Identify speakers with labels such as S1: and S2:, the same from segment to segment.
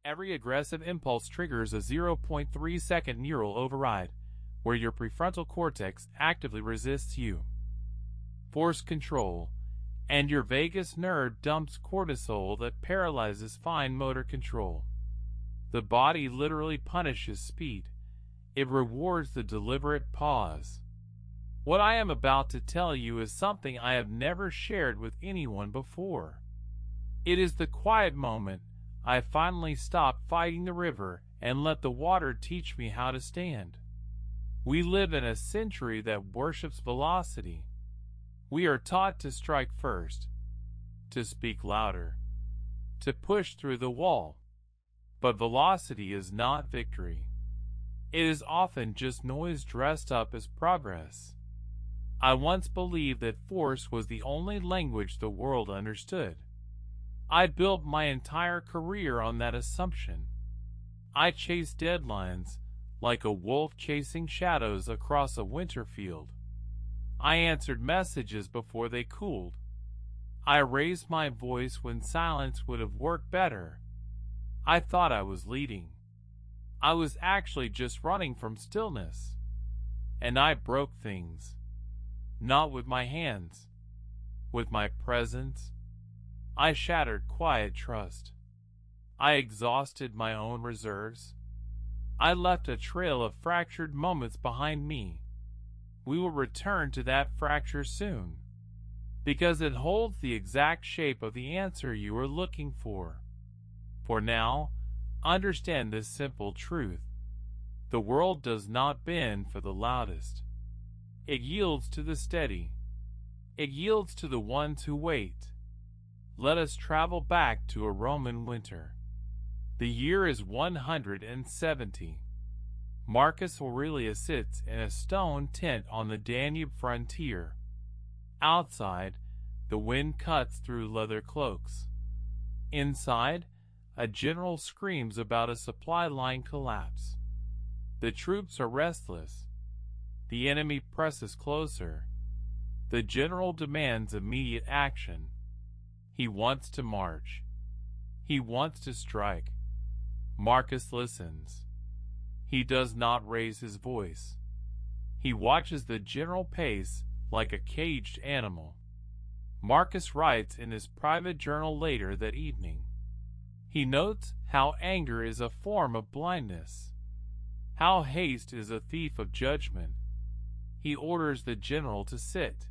S1: Every aggressive impulse triggers a 0.3-second neural override, where your prefrontal cortex actively resists you. Force control, and your vagus nerve dumps cortisol that paralyzes fine motor control. The body literally punishes speed. It rewards the deliberate pause. What I am about to tell you is something I have never shared with anyone before. It is the quiet moment I finally stopped fighting the river and let the water teach me how to stand. We live in a century that worships velocity. We are taught to strike first, to speak louder, to push through the wall. But velocity is not victory. It is often just noise dressed up as progress. I once believed that force was the only language the world understood. I built my entire career on that assumption. I chased deadlines like a wolf chasing shadows across a winter field. I answered messages before they cooled. I raised my voice when silence would have worked better. I thought I was leading. I was actually just running from stillness. And I broke things. Not with my hands. With my presence. I shattered quiet trust. I exhausted my own reserves. I left a trail of fractured moments behind me. We will return to that fracture soon, because it holds the exact shape of the answer you are looking for. For now, understand this simple truth. The world does not bend for the loudest. It yields to the steady. It yields to the ones who wait. Let us travel back to a Roman winter. The year is 170. Marcus Aurelius sits in a stone tent on the Danube frontier. Outside, the wind cuts through leather cloaks. Inside, a general screams about a supply line collapse. The troops are restless. The enemy presses closer. The general demands immediate action. He wants to march. He wants to strike. Marcus listens. He does not raise his voice. He watches the general pace like a caged animal. Marcus writes in his private journal later that evening. He notes how anger is a form of blindness, how haste is a thief of judgment. He orders the general to sit.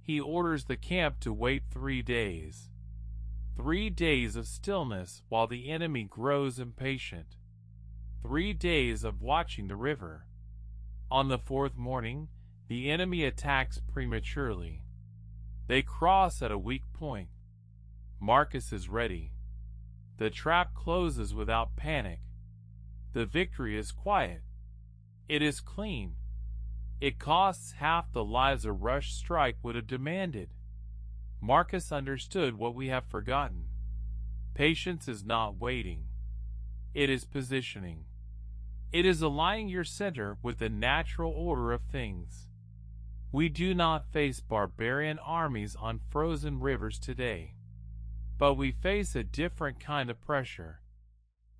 S1: He orders the camp to wait 3 days. 3 days of stillness while the enemy grows impatient. 3 days of watching the river. On the 4th morning, the enemy attacks prematurely. They cross at a weak point. Marcus is ready. The trap closes without panic. The victory is quiet. It is clean. It costs half the lives a rushed strike would have demanded. Marcus understood what we have forgotten. Patience is not waiting. It is positioning. It is aligning your center with the natural order of things. We do not face barbarian armies on frozen rivers today, but we face a different kind of pressure.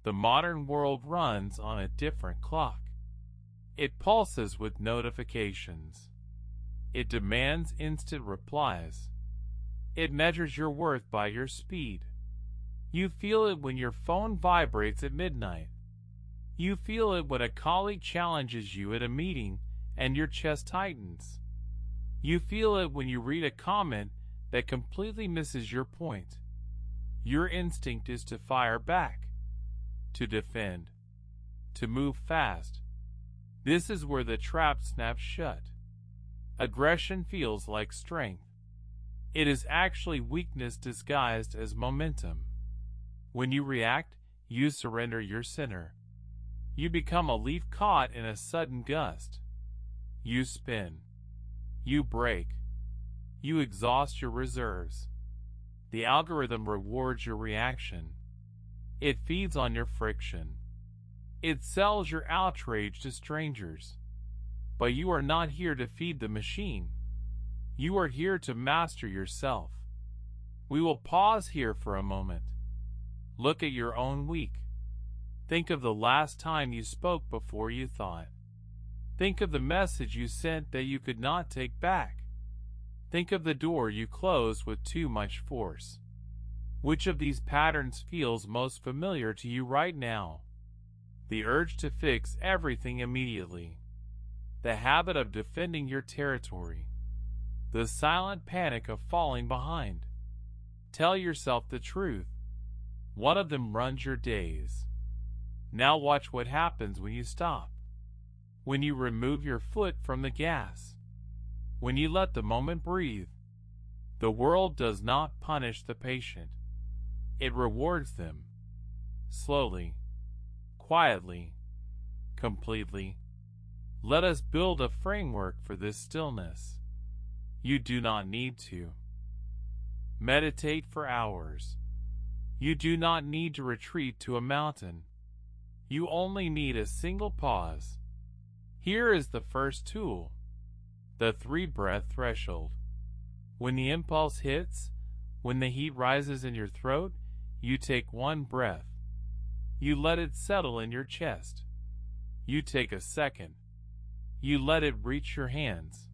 S1: The modern world runs on a different clock. It pulses with notifications. It demands instant replies. It measures your worth by your speed. You feel it when your phone vibrates at midnight. You feel it when a colleague challenges you at a meeting and your chest tightens. You feel it when you read a comment that completely misses your point. Your instinct is to fire back, to defend, to move fast. This is where the trap snaps shut. Aggression feels like strength. It is actually weakness disguised as momentum. When you react, you surrender your center. You become a leaf caught in a sudden gust. You spin. You break. You exhaust your reserves. The algorithm rewards your reaction. It feeds on your friction. It sells your outrage to strangers. But you are not here to feed the machine. You are here to master yourself. We will pause here for a moment. Look at your own week. Think of the last time you spoke before you thought. Think of the message you sent that you could not take back. Think of the door you closed with too much force. Which of these patterns feels most familiar to you right now? The urge to fix everything immediately. The habit of defending your territory. The silent panic of falling behind. Tell yourself the truth. One of them runs your days. Now watch what happens when you stop. When you remove your foot from the gas. When you let the moment breathe. The world does not punish the patient. It rewards them. Slowly. Quietly. Completely. Let us build a framework for this stillness. You do not need to meditate for hours. You do not need to retreat to a mountain. You only need a single pause. Here is the first tool. The 3-breath threshold. When the impulse hits, when the heat rises in your throat, you take 1 breath. You let it settle in your chest. You take a second. You let it reach your hands.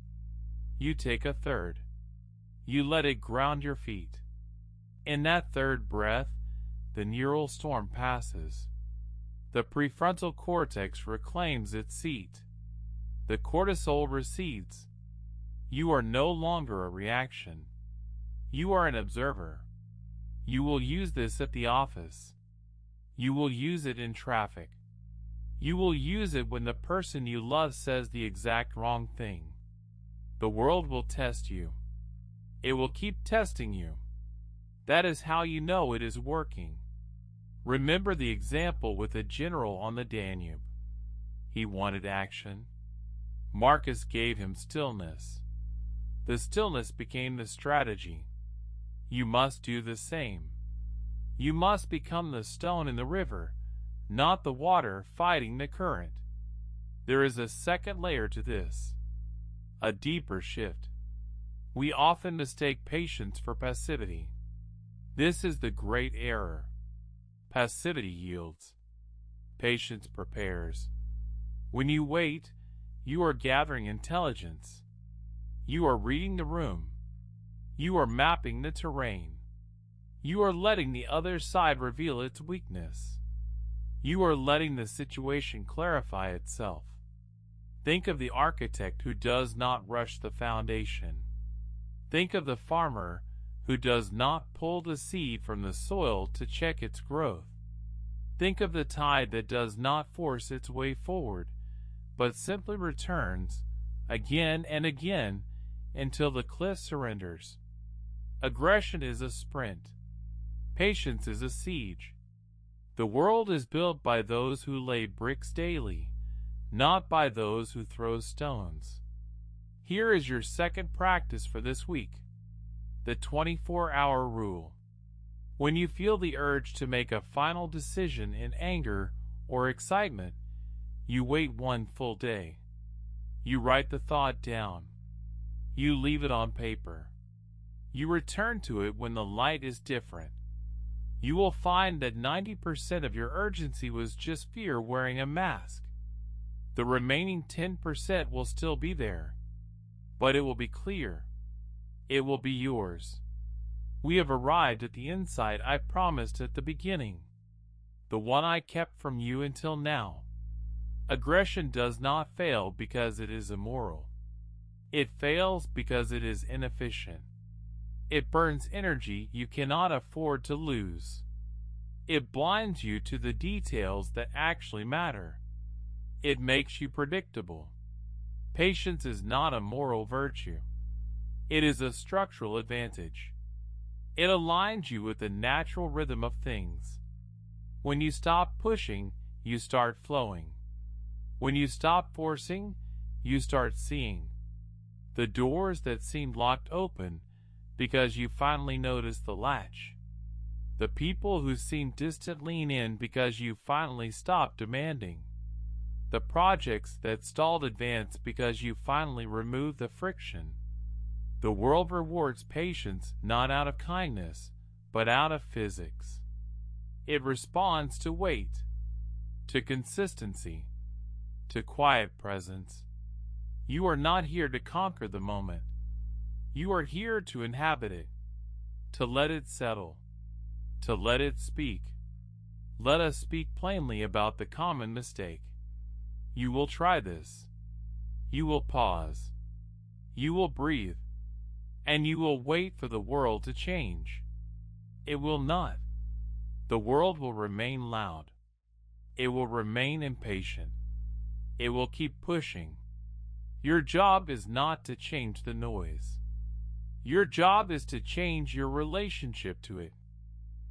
S1: You take a third. You let it ground your feet. In that third breath, the neural storm passes. The prefrontal cortex reclaims its seat. The cortisol recedes. You are no longer a reaction. You are an observer. You will use this at the office. You will use it in traffic. You will use it when the person you love says the exact wrong thing. The world will test you. It will keep testing you. That is how you know it is working. Remember the example with the general on the Danube. He wanted action. Marcus gave him stillness. The stillness became the strategy. You must do the same. You must become the stone in the river, not the water fighting the current. There is a second layer to this. A deeper shift. We often mistake patience for passivity. This is the great error. Passivity yields. Patience prepares. When you wait, you are gathering intelligence. You are reading the room. You are mapping the terrain. You are letting the other side reveal its weakness. You are letting the situation clarify itself. Think of the architect who does not rush the foundation. Think of the farmer who does not pull the seed from the soil to check its growth. Think of the tide that does not force its way forward, but simply returns, again and again, until the cliff surrenders. Aggression is a sprint. Patience is a siege. The world is built by those who lay bricks daily, not by those who throw stones. Here is your second practice for this week. The 24-hour rule. When you feel the urge to make a final decision in anger or excitement, you wait 1 full day. You write the thought down. You leave it on paper. You return to it when the light is different. You will find that 90% of your urgency was just fear wearing a mask. The remaining 10% will still be there, but it will be clear. It will be yours. We have arrived at the insight I promised at the beginning, the one I kept from you until now. Aggression does not fail because it is immoral. It fails because it is inefficient. It burns energy you cannot afford to lose. It blinds you to the details that actually matter. It makes you predictable. Patience is not a moral virtue. It is a structural advantage. It aligns you with the natural rhythm of things. When you stop pushing, you start flowing. When you stop forcing, you start seeing. The doors that seemed locked open because you finally noticed the latch. The people who seemed distant lean in because you finally stopped demanding. The projects that stalled advance because you finally removed the friction. The world rewards patience not out of kindness, but out of physics. It responds to wait. to consistency, to quiet presence. You are not here to conquer the moment. You are here to inhabit it, to let it settle, to let it speak. Let us speak plainly about the common mistake. You will try this. You will pause. You will breathe. And you will wait for the world to change. It will not. The world will remain loud. It will remain impatient. It will keep pushing. Your job is not to change the noise. Your job is to change your relationship to it.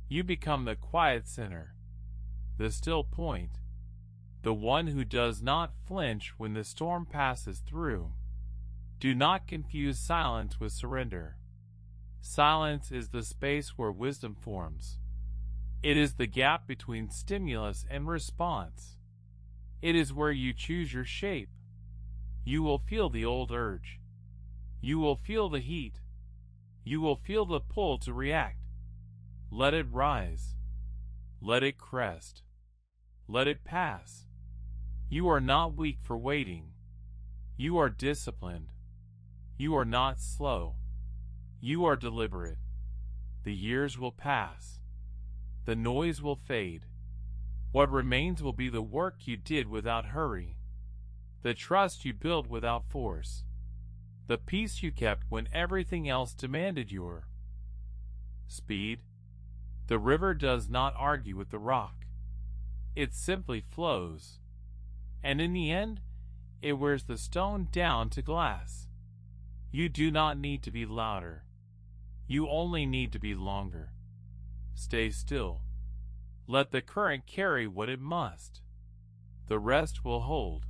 S1: You become the quiet sinner, the still point, the one who does not flinch when the storm passes through. Do not confuse silence with surrender. Silence is the space where wisdom forms. It is the gap between stimulus and response. It is where you choose your shape. You will feel the old urge. You will feel the heat. You will feel the pull to react. Let it rise. Let it crest. Let it pass. You are not weak for waiting. You are disciplined. You are not slow. You are deliberate. The years will pass. The noise will fade. What remains will be the work you did without hurry, the trust you built without force, the peace you kept when everything else demanded your speed. The river does not argue with the rock. It simply flows. And in the end, it wears the stone down to glass. You do not need to be louder. You only need to be longer. Stay still. Let the current carry what it must. The rest will hold.